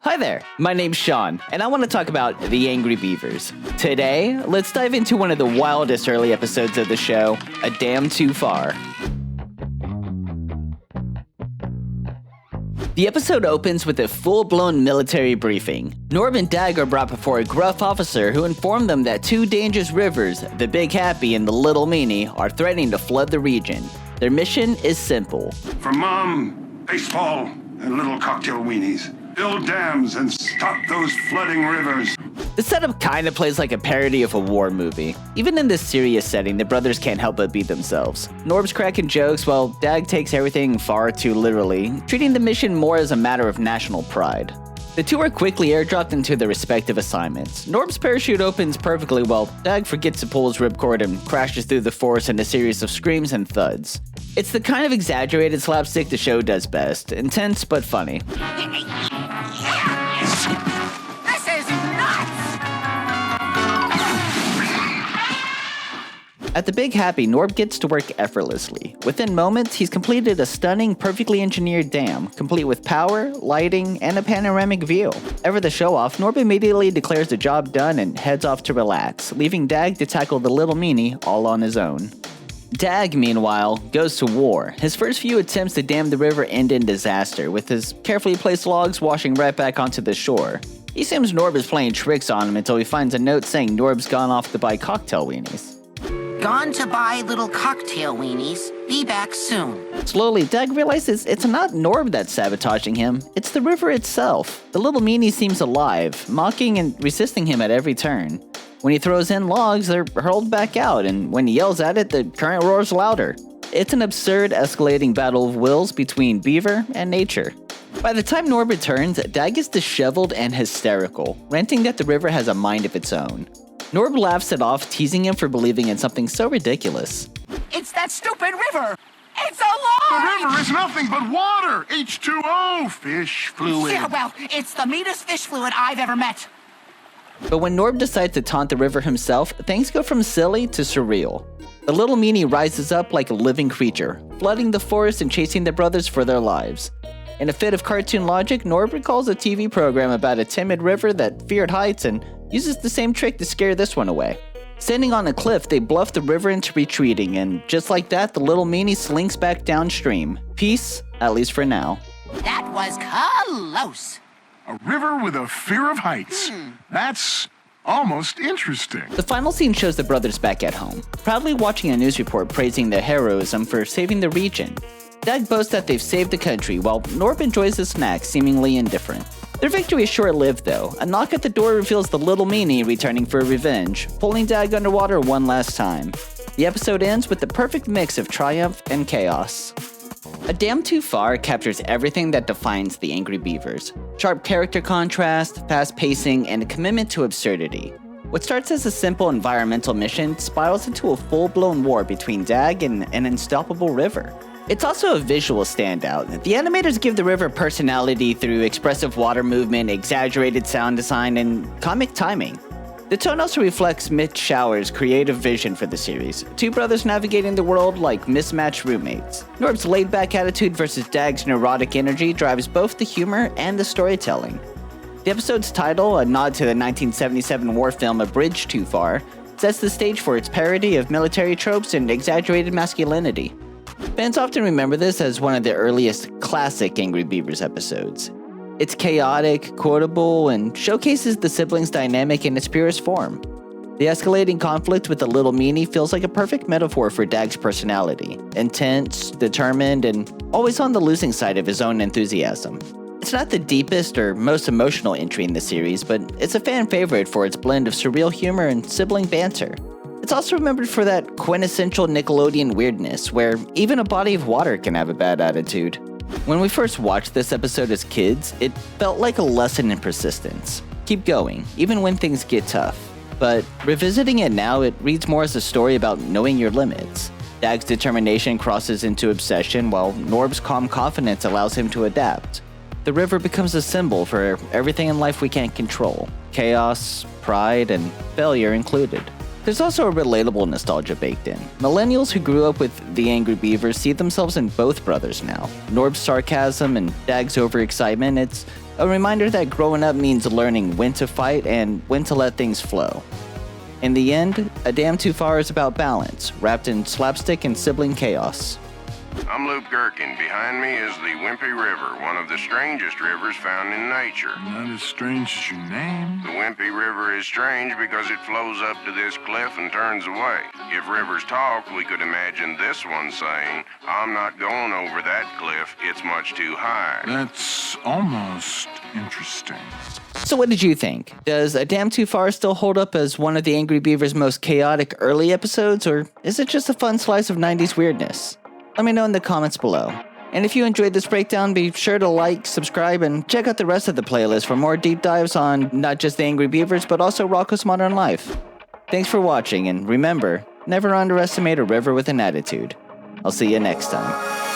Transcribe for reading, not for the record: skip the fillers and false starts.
Hi there, my name's Sean, and I want to talk about the Angry Beavers. Today, let's dive into one of the wildest early episodes of the show, A Dam Too Far. The episode opens with a full-blown military briefing. Norb and Daggett are brought before a gruff officer who informed them that two dangerous rivers, the Big Happy and the Little Meanie, are threatening to flood the region. Their mission is simple. For Mom, baseball, and little cocktail weenies. Build dams and stop those flooding rivers. The setup kinda plays like a parody of a war movie. Even in this serious setting, the brothers can't help but be themselves. Norb's cracking jokes while Dag takes everything far too literally, treating the mission more as a matter of national pride. The two are quickly airdropped into their respective assignments. Norb's parachute opens perfectly while Dag forgets to pull his ripcord and crashes through the forest in a series of screams and thuds. It's the kind of exaggerated slapstick the show does best, intense but funny. This is nuts! At the Big Happy, Norb gets to work effortlessly. Within moments, he's completed a stunning, perfectly engineered dam, complete with power, lighting, and a panoramic view. Ever the show-off, Norb immediately declares the job done and heads off to relax, leaving Dag to tackle the Little Meanie all on his own. Dag, meanwhile, goes to war. His first few attempts to dam the river end in disaster, with his carefully placed logs washing right back onto the shore. He assumes Norb is playing tricks on him until he finds a note saying Norb's gone off to buy cocktail weenies. Gone to buy little cocktail weenies. Be back soon. Slowly, Dag realizes it's not Norb that's sabotaging him, it's the river itself. The Little Meanie seems alive, mocking and resisting him at every turn. When he throws in logs, they're hurled back out, and when he yells at it, the current roars louder. It's an absurd, escalating battle of wills between Beaver and nature. By the time Norb returns, Dag is disheveled and hysterical, ranting that the river has a mind of its own. Norb laughs it off, teasing him for believing in something so ridiculous. It's that stupid river! It's The alive! river is nothing but water. H2O, fish fluid. Yeah, well, it's the meanest fish fluid I've ever met. But when Norb decides to taunt the river himself, things go from silly to surreal. The Little Meanie rises up like a living creature, flooding the forest and chasing the brothers for their lives. In a fit of cartoon logic, Norb recalls a TV program about a timid river that feared heights and uses the same trick to scare this one away. Standing on a cliff, they bluff the river into retreating, and just like that, the Little Meanie slinks back downstream. Peace, at least for now. That was close. A river with a fear of heights. That's almost interesting. The final scene shows the brothers back at home, proudly watching a news report praising their heroism for saving the region. Dag boasts that they've saved the country, while Norb enjoys the snack, seemingly indifferent. Their victory is short-lived though. A knock at the door reveals the Little Meanie returning for revenge, pulling Dag underwater one last time. The episode ends with the perfect mix of triumph and chaos. A Dam Too Far captures everything that defines the Angry Beavers. Sharp character contrast, fast pacing, and a commitment to absurdity. What starts as a simple environmental mission spirals into a full-blown war between Dag and an unstoppable river. It's also a visual standout. The animators give the river personality through expressive water movement, exaggerated sound design, and comic timing. The tone also reflects Mitch Shower's creative vision for the series, two brothers navigating the world like mismatched roommates. Norb's laid-back attitude versus Dag's neurotic energy drives both the humor and the storytelling. The episode's title, a nod to the 1977 war film A Bridge Too Far, sets the stage for its parody of military tropes and exaggerated masculinity. Fans often remember this as one of the earliest classic Angry Beavers episodes. It's chaotic, quotable, and showcases the siblings' dynamic in its purest form. The escalating conflict with the Little Meanie feels like a perfect metaphor for Dag's personality, intense, determined, and always on the losing side of his own enthusiasm. It's not the deepest or most emotional entry in the series, but it's a fan favorite for its blend of surreal humor and sibling banter. It's also remembered for that quintessential Nickelodeon weirdness, where even a body of water can have a bad attitude. When we first watched this episode as kids, it felt like a lesson in persistence. Keep going, even when things get tough. But revisiting it now, it reads more as a story about knowing your limits. Dag's determination crosses into obsession, while Norb's calm confidence allows him to adapt. The river becomes a symbol for everything in life we can't control, chaos, pride, and failure included. There's also a relatable nostalgia baked in. Millennials who grew up with the Angry Beavers see themselves in both brothers now. Norb's sarcasm and Dag's overexcitement, it's A reminder that growing up means learning when to fight and when to let things flow. In the end, A Dam Too Far is about balance, wrapped in slapstick and sibling chaos. I'm Luke Gherkin. Behind me is the Wimpy River, one of the strangest rivers found in nature. Not as strange as your name. The Wimpy River is strange because it flows up to this cliff and turns away. If rivers talked, we could imagine this one saying, "I'm not going over that cliff, it's much too high." That's almost interesting. So what did you think? Does A Dam Too Far still hold up as one of the Angry Beavers' most chaotic early episodes, or is it just a fun slice of 90s weirdness? Let me know in the comments below. And if you enjoyed this breakdown, be sure to like, subscribe, and check out the rest of the playlist for more deep dives on not just the Angry Beavers, but also Rocko's Modern Life. Thanks for watching, and remember, never underestimate a river with an attitude. I'll see you next time.